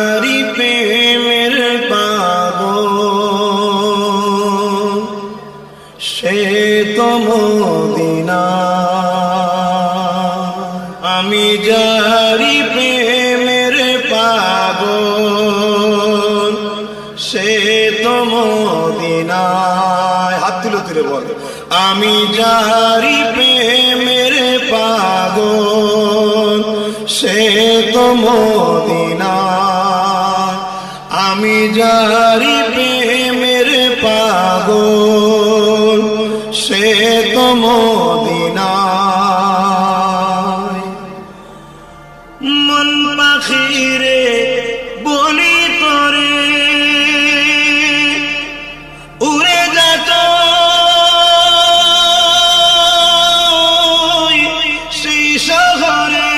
যারি প্রেমের পাগল সে তো মদিনা আমি যারি প্রেমের পাগল সে তো মদিনায় হাত তুলে তুলে বল আমি যারি প্রেমের পাগল সে তো মদিনায় আমি যারি প্রেমের পাগল সে তো মদিনায় মন পাখিরে বলি তোরে উড়ে যাত সেই শহরে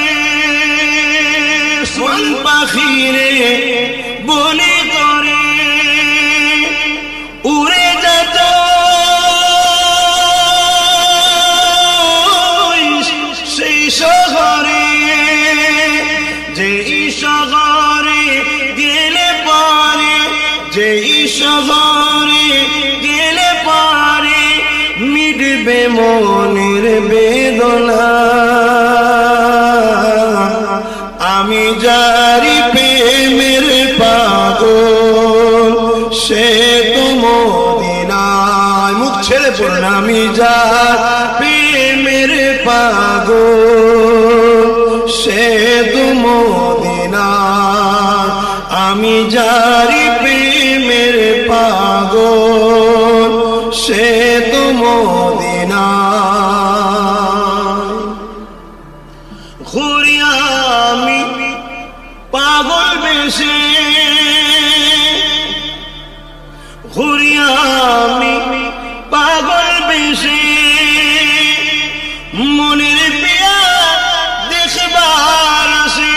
মন পাখিরে বলি তোরে উড়ে যাত সেই শহরে যেই শহরে গেলে পারে যেই শহরে গেলে পারে মিটবে মনের বেদনা আমি যারি প্রেমের পাগল সে তো মদিনায় মুখ ছেড়ে পড়ুন আমি যারি প্রেমের পাগল সে তো মদিনায় আমি যারি প্রেমের পাগল সে তো মদিনায় ঘুরি আমি পাগল বেশে ঘুরি আমি পাগল বেশে মনের পিয়া দেখবার আসে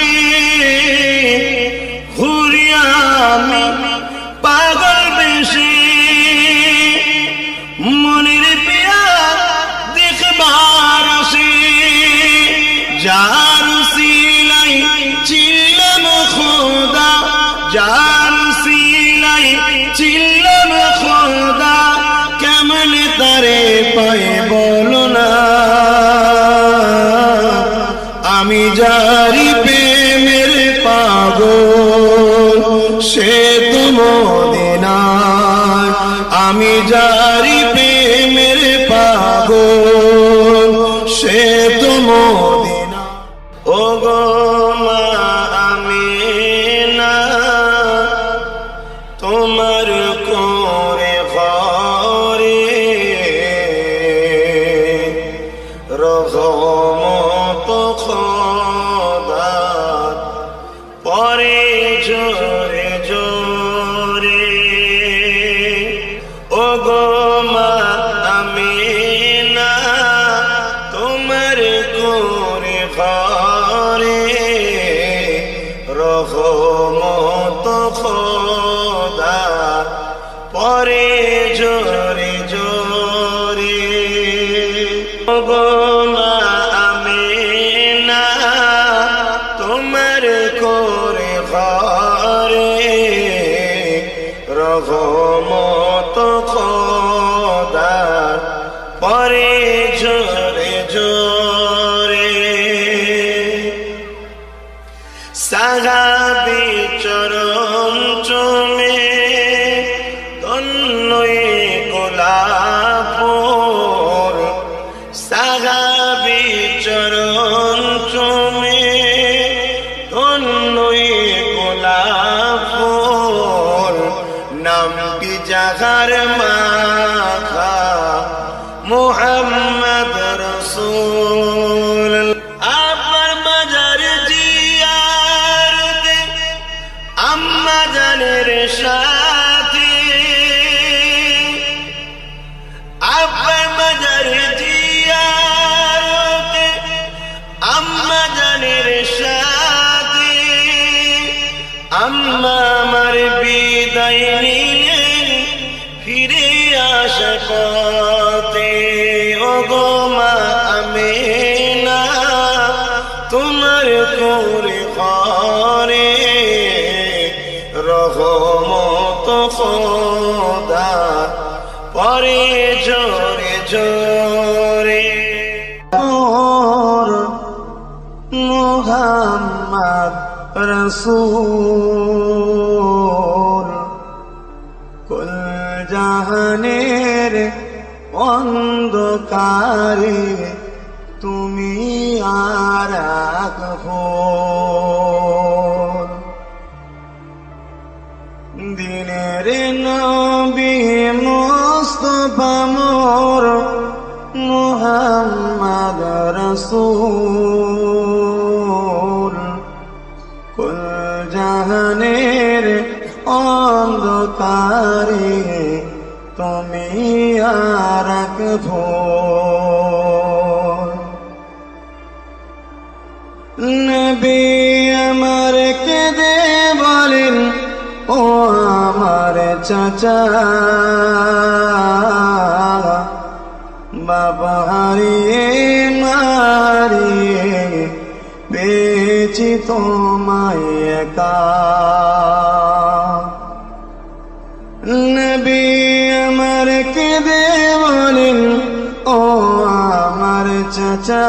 ঘুরি আমি পাগল বেশে মনের পিয়া দেখবার আসে যার সিলাই চিল্লাম খোদা যার সিলাই চিল্লাম খোদা কেমন তারে পায় বলো না আমি যারি প্রেমের পাগল সে তো মদিনায় আমি যারি প্রেমের পাগল সে তো মদিনা ও গো মা আমিনা তোমার কোরে ঘরে রহমত খোদা পরে জোরে জোরে ও গো মা আমিনা তোমার কোরে ঘরে রহমত খোদা পরে জোরে জোরে ও গো মা আমিনা তোমার কোরে ঘরে রহমত খোদা পরে জোরে জোরে সাহাবী চরণ চুমে ধন্যই গোলাপুর সাহাবী চরণ চুমে ধন্যই গোলাপুর নামটি যাহার মাখা মুহাম্মদ রাসূল আপনার মাজার জিয়ারতে আম্মা জানের সাথে আপনার মাজার জিয়ারতে আম্মা জানের সাথে আম্মা আমার বিদায় নিলেন ফিরে আসা পথে ও গো মা আমিনা তোমার কোরে ঘরে খোদা পরে জোরে জোরে মুহাম্মদ রাসূল কুল জাহানের অন্ধকারে তুমি আর এক ভোর দিনের নবী মুস্তাফা মোর মুহাম্মদ রাসূল কুল জাহানের অন্ধকারে তুমি আর এক ভোর নবী আমার কেঁদে বলেন ও আমার চাচা বাবা হারিয়ে মারিয়ে পেয়েছি তোমায় একা নবী আমার কেঁদে বলেন ও আমার চাচা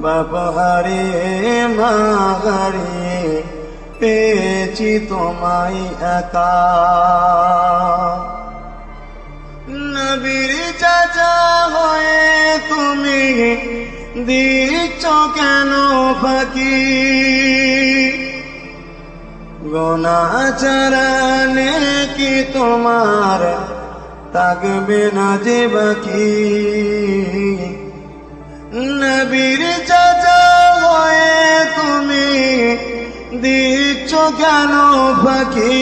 বাবা হারিয়ে মা হারিয়ে পেয়েছি তোমায় একা নবীর চাচা হয়ে তুমি দিচ্ছ কেন ফাঁকি গোনাচারানে কি তোমার থাকবে না যে বাকি নবীর চাচা হয়ে তুমি দিচ্ছ কেন ফাঁকি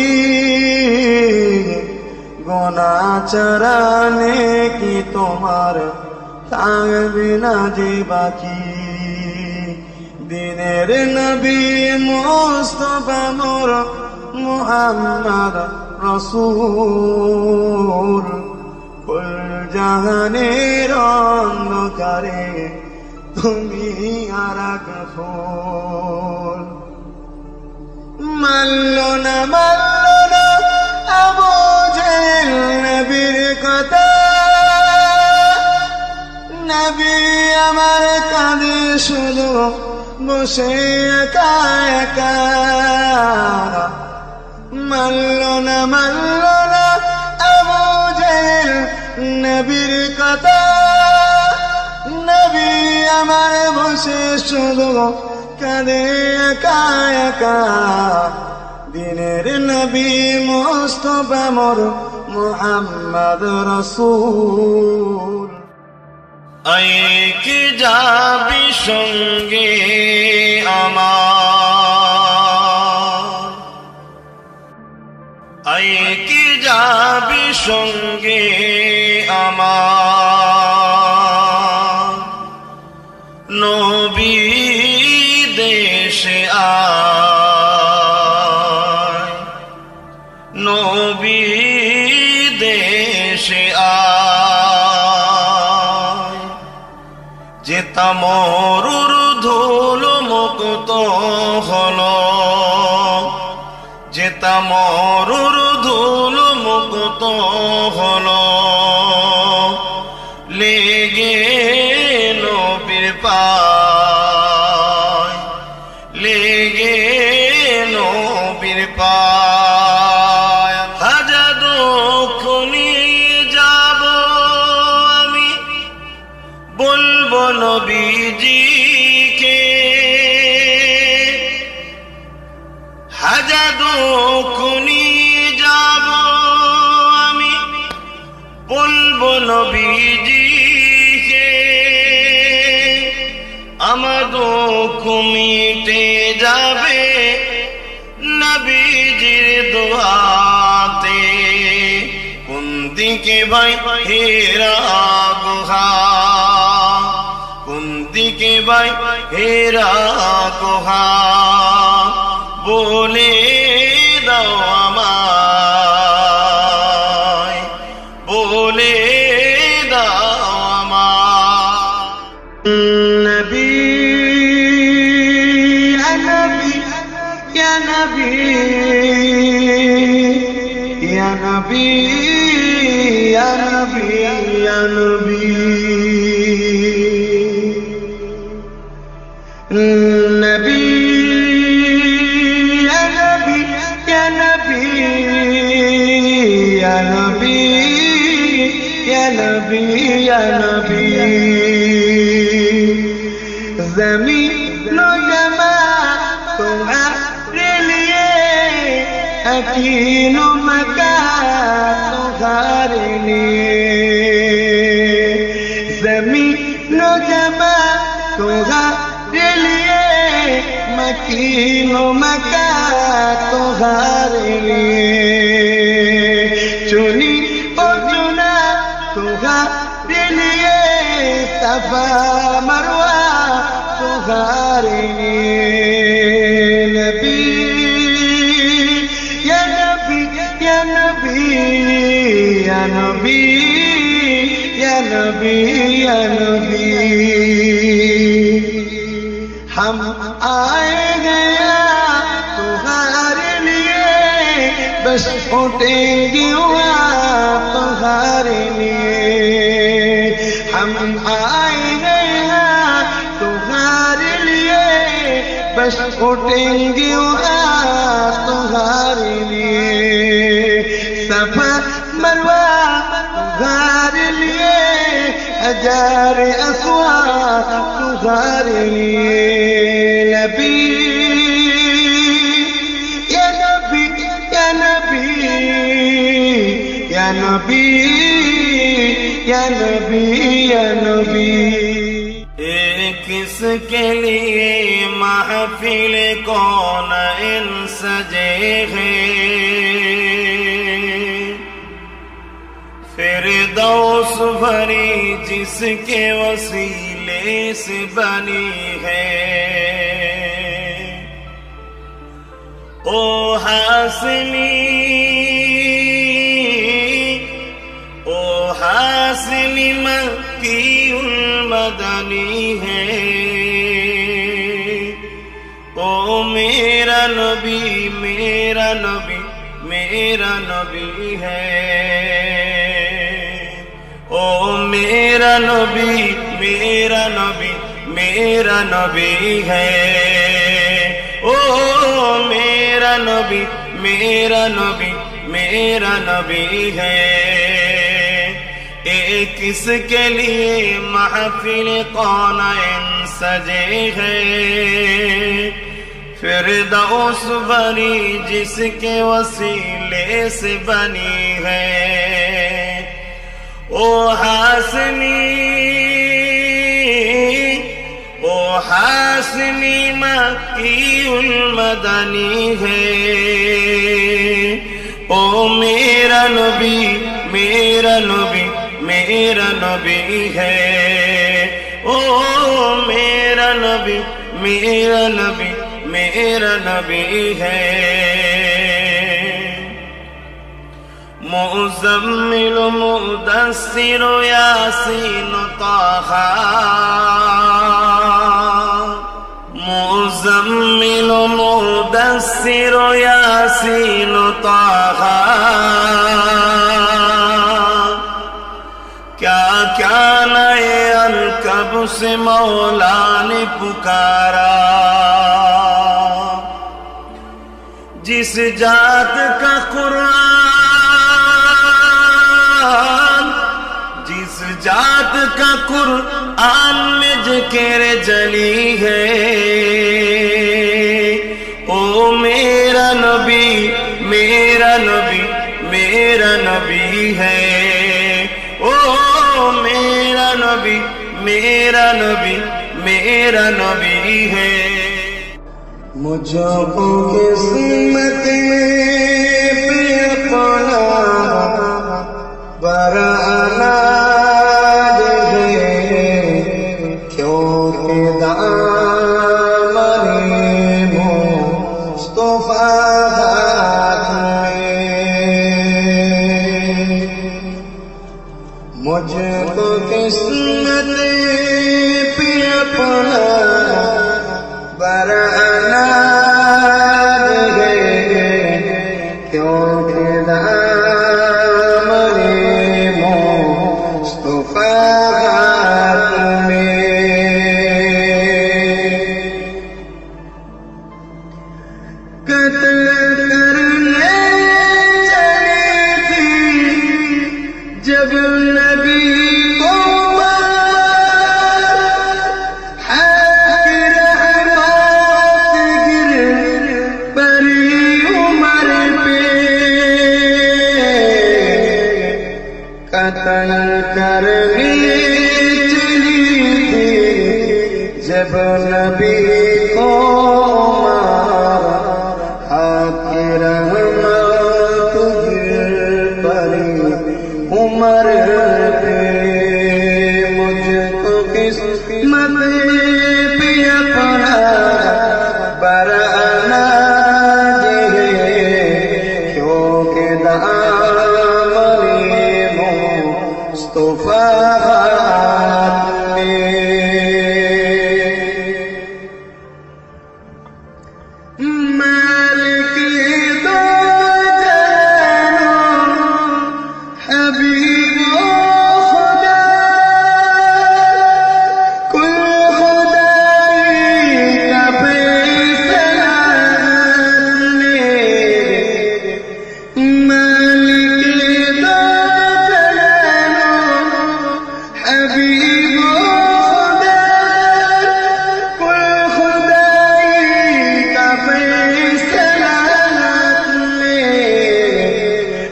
গোনাচারানে কি তোমার থাকবে না যে বাকি দিনের নবী মুস্তাফা মোর মুহাম্মদ রাসূল কুল জাহানের অন্ধকারে তুমি আর এক ফুল মানলো না আবু জেহেল নবীর কথা নবী আমার কাঁদে শুধু বসে একা একা মানলো না আবু জেহেল নবীর কথা নবী আমার বসে শুধু কাঁদে একা একা দিনের নবী মুস্তাফা মোর মুহাম্মদ রাসূল আয় কি যাবি সঙ্গে আমার আয় কি যাবি সঙ্গে আমার নবী দেশে আয় নবী দেশে আয় যেতা মরুর ধুল মুক্ত হলো যেতা মরুর ধুল মুক্ত হলো লেগে নবীর পায় লেগে নবীর পায় হাজার দুঃখ নিয়ে যাব আমি বলবো নবীজিকে হাজার দুঃখ নিয়ে যাব আমি বলবো নবীজিকে আমার দুঃখ মিটে যাবে নবীজির দোয়াতে কোন দিকে ভাই হেরা গুহা কোন দিকে ভাই হেরা গুহা বলে দাও আমায় বলে দাও আমায় নবী یا نبی یا نبی یا نبی یا نبی نبی یا نبی یا نبی یا نبی یا نبی یا نبی زمین و زمان تمہارے لیے اکین و مکان تمہارے لیے زمین و زمان تمہارے لیے مکین و مکان تمہارے لیے چنی اور چنا تمہارے لیے صفا مروہ تمہارے لیے نبی یا نبی یا نبی یا نبی یا نبی یا نبی ہم آئے گیا تمہارے لیے بس اٹھیں گے تمہارے لیے ہم آئے گیا تمہارے لیے بس اٹھیں گے تمہارے لیے صفا مروہ تمہارے لیے ہزار اسوار تمہارے لیے نبی یا نبی یا نبی یا نبی یا نبی یا نبی کس کے لیے محفل کون ان سجے ہیں فردوس بھری جس کے وسیلے سے بنی ہے او حاسنی مکی المدنی ہے او میرا نبی میرا نبی میرا نبی ہے او میرا نبی میرا نبی میرا نبی ہے او میرا نبی میرا نبی میرا نبی ہے کس کے لیے محفل قونین سجے ہیں فردوس بھری جس کے وسیلے سے بنی ہے او حاسنی مکی المدنی ہے او میرا نبی میرا نبی میرا نبی ہے او میرا نبی میرا نبی میرا نبی ہے مزمل مدثر یاسین طہ مزمل مدثر یاسین طہ کیا نئے الکب سے مولا نے پکارا جس ذات کا قرآن جس ذات کا قرآن میں ذکر جلی ہے او میرا نبی میرا نبی میرا نبی ہے او میرا نبی میرا نبی میرا نبی ہے مجھ کو قسمت پہ اپنا برانا ہے کیونکہ دامن مصطفیٰ ہاتھ میں مجھ کو قسمت پہ اپنا برانا قتل کرنے چلی تھی جب نبی کو قتل کرنے چلی تھی جب نبی کو مارا کی رحمت گر پڑی عمر پہ مجھ کو قسمت پہ اپنا برانا دے کیونکہ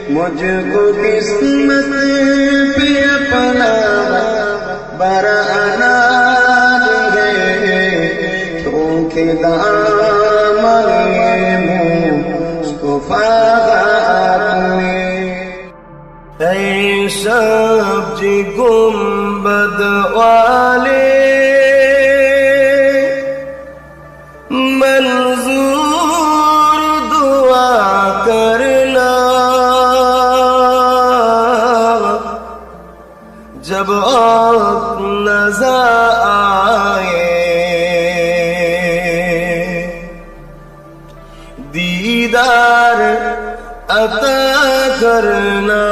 مجھ کو قسمت پہ اپنا برانا دے کیونکہ دامن مصطفیٰ اے سبزی گنبد والے منظور دعا کرنا جب آپ نظر آئے دیدار عطا کرنا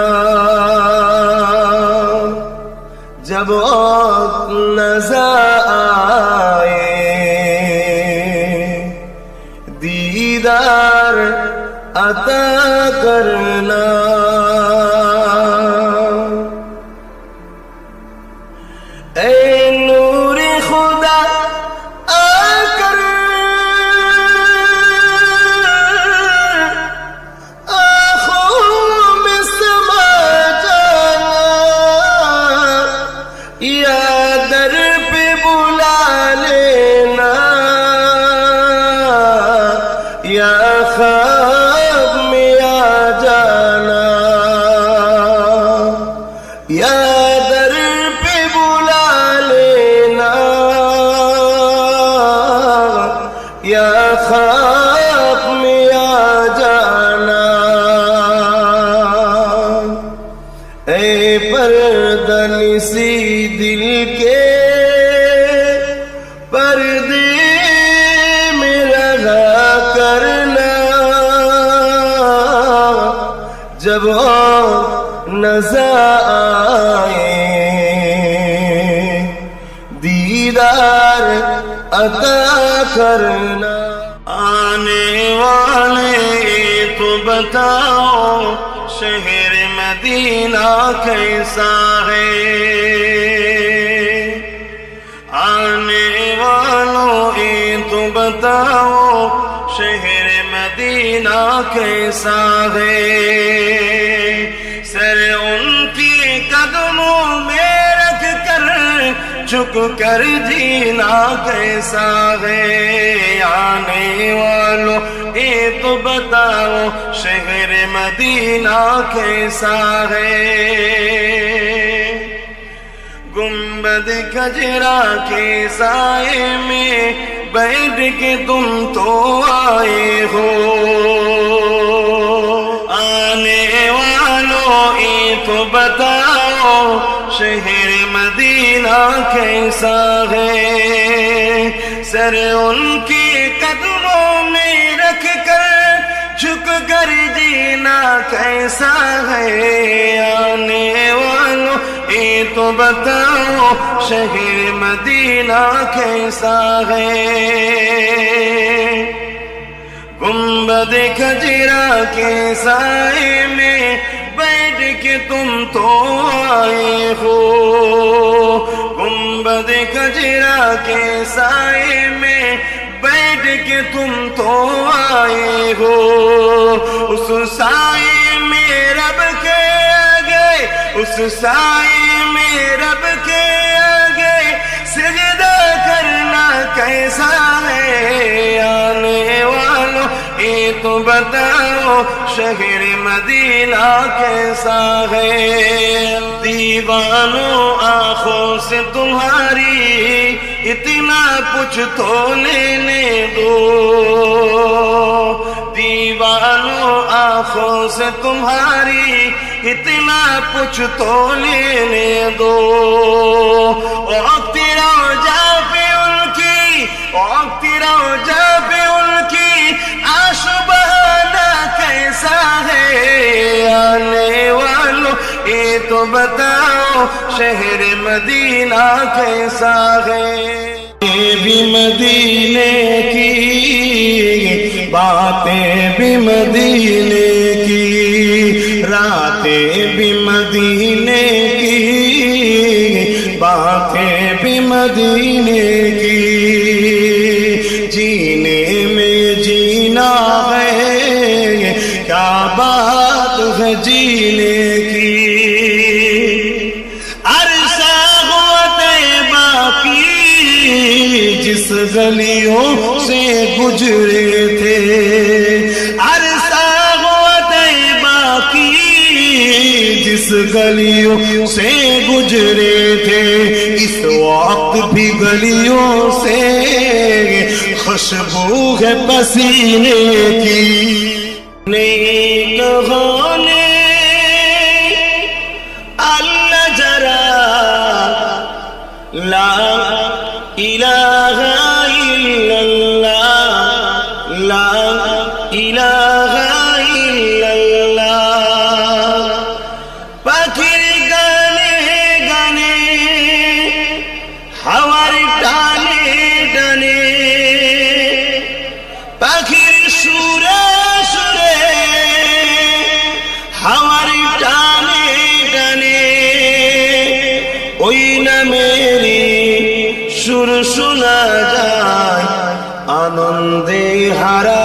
جب آپ نظر آئے دیدار عطا کرنا اے نور خدا آ کر آنکھوں میں سما جانا یا در پہ بلا لینا یا خواب میں آ جانا یا یا خواب میں آ جانا اے پردنسی دل کے پردے میں رہا کرنا جب آپ نظر آئے دیدار عطا کرنا آنے والے تو بتاؤ شہر مدینہ کیسا ہے آنے والوں تو بتاؤ شہر مدینہ کیسا ہے سر ان کی قدموں میں رکھ کر جھک کر جینا کیسا ہے آنے والوں یہ تو بتاؤ شہر مدینہ کیسا ہے گنبد خجرا کے سائے میں بیٹھ کے تم تو آئے ہو آنے والوں یہ تو بتاؤ شہر مدینہ کیسا ہے سر ان کی قدموں میں رکھ کر جھک کر جینا کیسا ہے آنے والوں یہ تو بتاؤ شہر مدینہ کیسا ہے गुंबद खजरा के साए में बैठ के तुम तो आए हो, गुंबद खजरा के साए में बैठ के तुम तो आए हो। उस साए में रब के आगे, उस साए में रब के आगे सजदा करना कैसा है। आने वालों ये तो बताओ शहर मदीना कैसा है। दीवानों आंखों से तुम्हारी इतना कुछ तो लेने दो, दीवानों आंखों से तुम्हारी इतना कुछ तो लेने दो। वक्त रोजा पे उनकी, वक्त रोजा पे उनकी आंसू बहाना कैसा है। आने वालों ये तो बताओ शहर मदीना कैसा है। ये भी मदीने की बातें भी मदीने की, रातें भी मदीने की, बातें भी मदीने की। जीने में जीना है, क्या बात है जीने की। अरसा हुआ तैबा की जिस गलियों से गुजरे थे, अरसा हुआ तैबा की जिस गलियों से गुजरे थे। इस वक्त भी गलियों से खुशबू है पसीने की। नेक होने अल्लाह जरा ला इलाहा इल्लल्लाह, ला इलाहा इल्लल्लाह। पाखिर गाने गाने हवार टाने टाने, पाखिर सुरे सुरे हवार टाने टाने। ओई ना मेरी सुर सुना যায় আনন্দে হারা